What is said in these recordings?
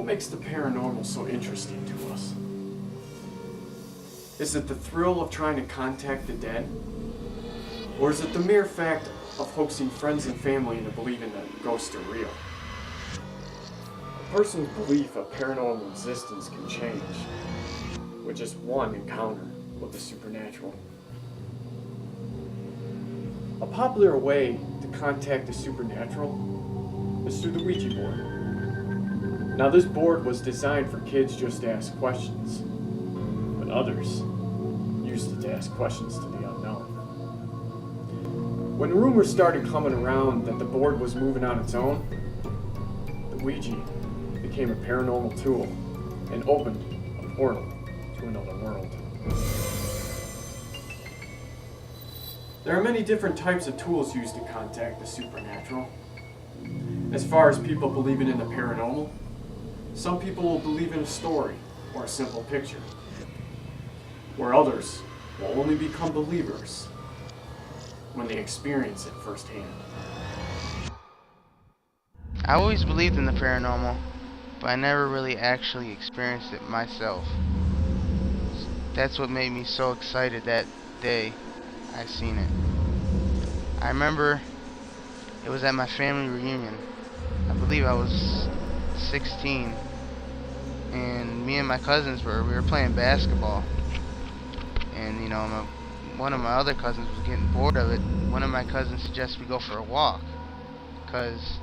What makes the paranormal so interesting to us? Is it the thrill of trying to contact the dead? Or is it the mere fact of hoaxing friends and family into believing that ghosts are real? A person's belief of paranormal existence can change with just one encounter with the supernatural. A popular way to contact the supernatural is through the Ouija board. Now, this board was designed for kids just to ask questions, but others used it to ask questions to the unknown. When rumors started coming around that the board was moving on its own, the Ouija became a paranormal tool and opened a portal to another world. There are many different types of tools used to contact the supernatural. As far as people believing in the paranormal, some people will believe in a story or a simple picture, where others will only become believers when they experience it firsthand. I always believed in the paranormal, but I never really actually experienced it myself. That's what made me so excited that day I seen it. I remember it was at my family reunion. I believe I was 16, and me and my cousins we were playing basketball, and one of my other cousins was getting bored of it. One of my cousins suggested we go for a walk, because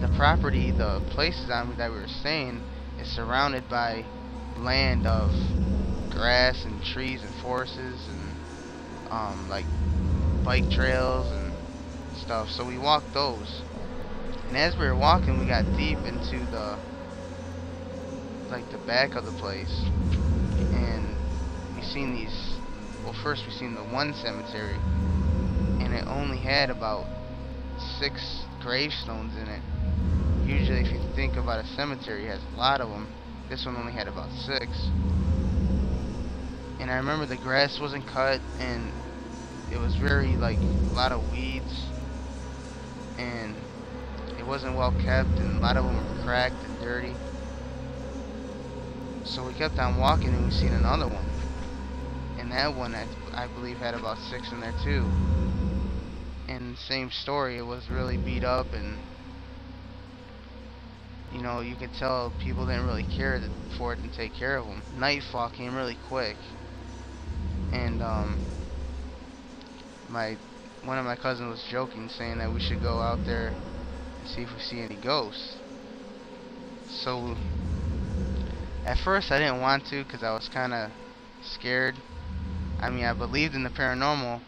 the property, the places that we were staying, is surrounded by land of grass and trees and forests and like bike trails and stuff. So we walked those, and as we were walking, we got deep into the back of the place, and we seen these. Well, first we seen the one cemetery, and it only had about 6 gravestones in it. Usually, if you think about a cemetery, it has a lot of them. This one only had about 6. And I remember the grass wasn't cut, and it was very, a lot of weeds, and it wasn't well kept, and a lot of them were cracked and dirty. So we kept on walking, and we seen another one. And that one, I believe, had about 6 in there too. And same story, it was really beat up, and you could tell people didn't really care for it and take care of them. Nightfall came really quick, and one of my cousins was joking, saying that we should go out there and see if we see any ghosts. So at first I didn't want to, because I was kind of scared. I mean, I believed in the paranormal,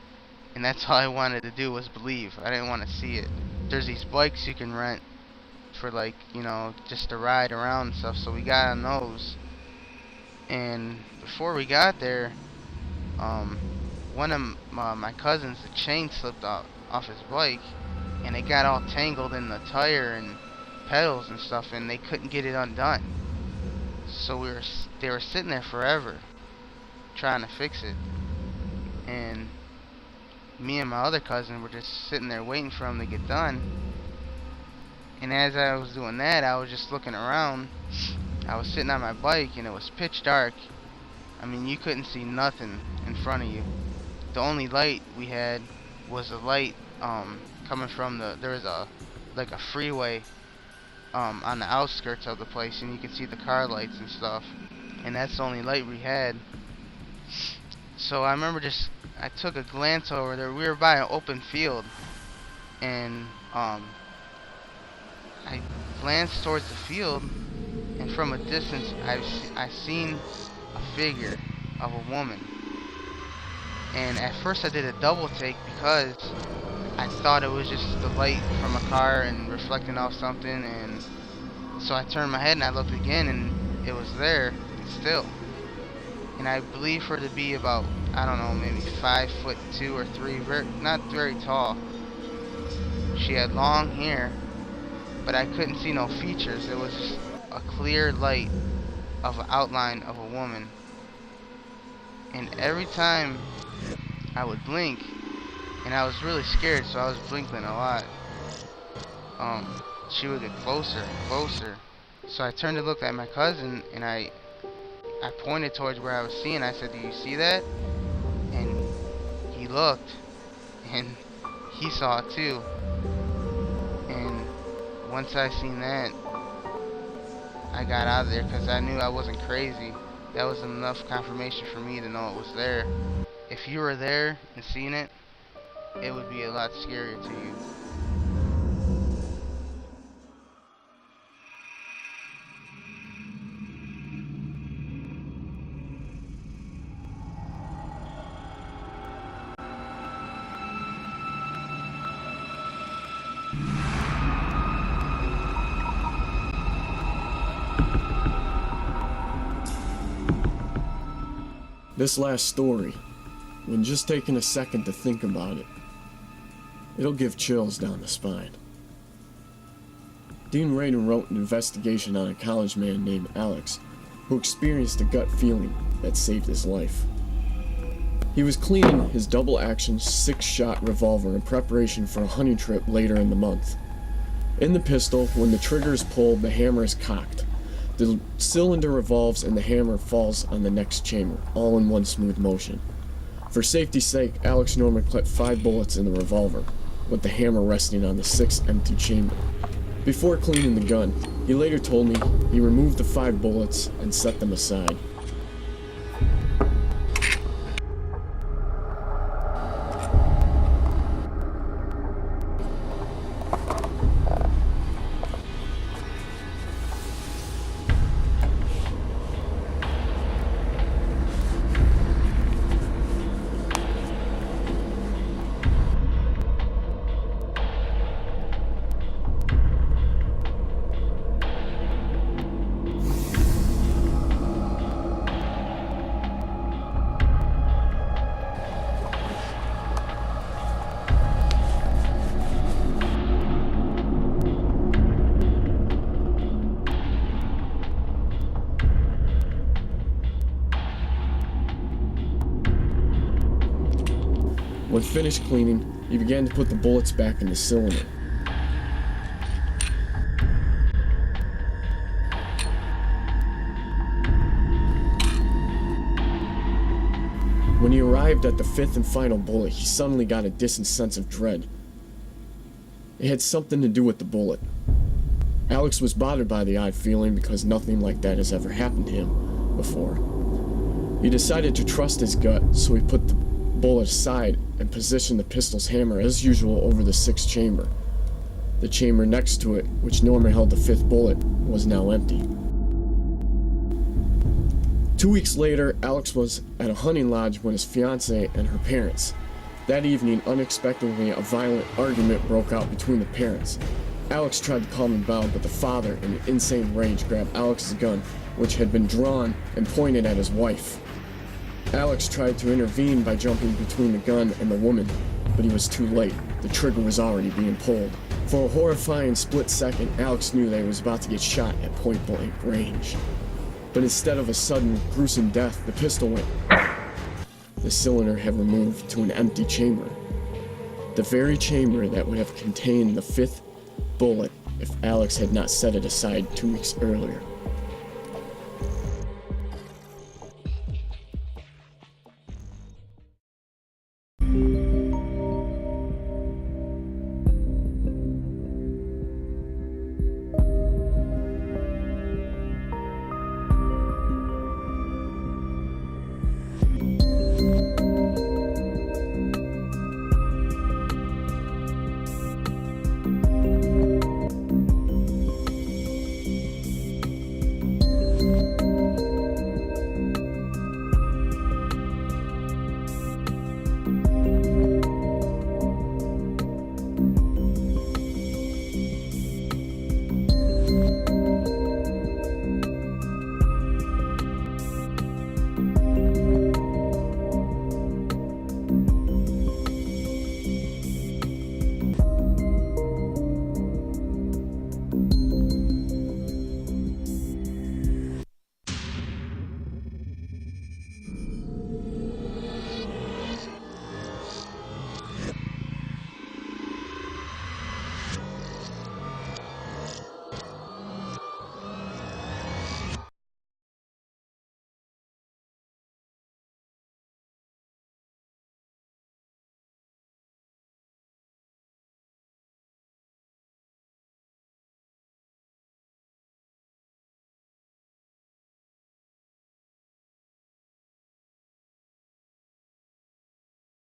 and that's all I wanted to do was believe. I didn't want to see it. There's these bikes you can rent for just to ride around and stuff, so we got on those. And before we got there, one of my cousins, the chain slipped off his bike, and it got all tangled in the tire and pedals and stuff, and they couldn't get it undone. So they were sitting there forever trying to fix it, and me and my other cousin were just sitting there waiting for him to get done. And as I was doing that, I was just looking around. I was sitting on my bike, and it was pitch dark. I mean, you couldn't see nothing in front of you. The only light we had was a light coming from there was a freeway on the outskirts of the place, and you could see the car lights and stuff, and that's the only light we had. So I remember I took a glance over there. We were by an open field, and I glanced towards the field, and from a distance I seen a figure of a woman. And at first I did a double take, because I thought it was just the light from a car and reflecting off something, and so I turned my head and I looked again, and it was there still. And I believe her to be about, I don't know, maybe 5'2" or 3", not very tall. She had long hair, but I couldn't see no features. It was just a clear light of an outline of a woman. And every time I would blink, and I was really scared, so I was blinking a lot, she would get closer and closer. So I turned to look at my cousin, and I pointed towards where I was seeing. I said, "Do you see that?" And he looked, and he saw it too. And once I seen that, I got out of there because I knew I wasn't crazy. That was enough confirmation for me to know it was there. If you were there and seen it, it would be a lot scarier to you. This last story, when just taking a second to think about it, it'll give chills down the spine. Dean Radin wrote an investigation on a college man named Alex who experienced a gut feeling that saved his life. He was cleaning his double-action 6-shot revolver in preparation for a hunting trip later in the month. In the pistol, when the trigger is pulled, the hammer is cocked. The cylinder revolves and the hammer falls on the next chamber, all in one smooth motion. For safety's sake, Alex normally put 5 bullets in the revolver, with the hammer resting on the 6th empty chamber. Before cleaning the gun, he later told me he removed the 5 bullets and set them aside. When finished cleaning, he began to put the bullets back in the cylinder. When he arrived at the 5th and final bullet, he suddenly got a distant sense of dread. It had something to do with the bullet. Alex was bothered by the odd feeling because nothing like that has ever happened to him before. He decided to trust his gut, so he put the bullet aside and positioned the pistol's hammer as usual over the 6th chamber. The chamber next to it, which normally held the 5th bullet, was now empty. 2 weeks later, Alex was at a hunting lodge with his fiancée and her parents. That evening, unexpectedly, a violent argument broke out between the parents. Alex tried to calm them down, but the father, in an insane rage, grabbed Alex's gun, which had been drawn, and pointed at his wife. Alex tried to intervene by jumping between the gun and the woman, but he was too late. The trigger was already being pulled. For a horrifying split second, Alex knew that he was about to get shot at point-blank range. But instead of a sudden, gruesome death, the pistol went. The cylinder had removed to an empty chamber. The very chamber that would have contained the 5th bullet if Alex had not set it aside 2 weeks earlier.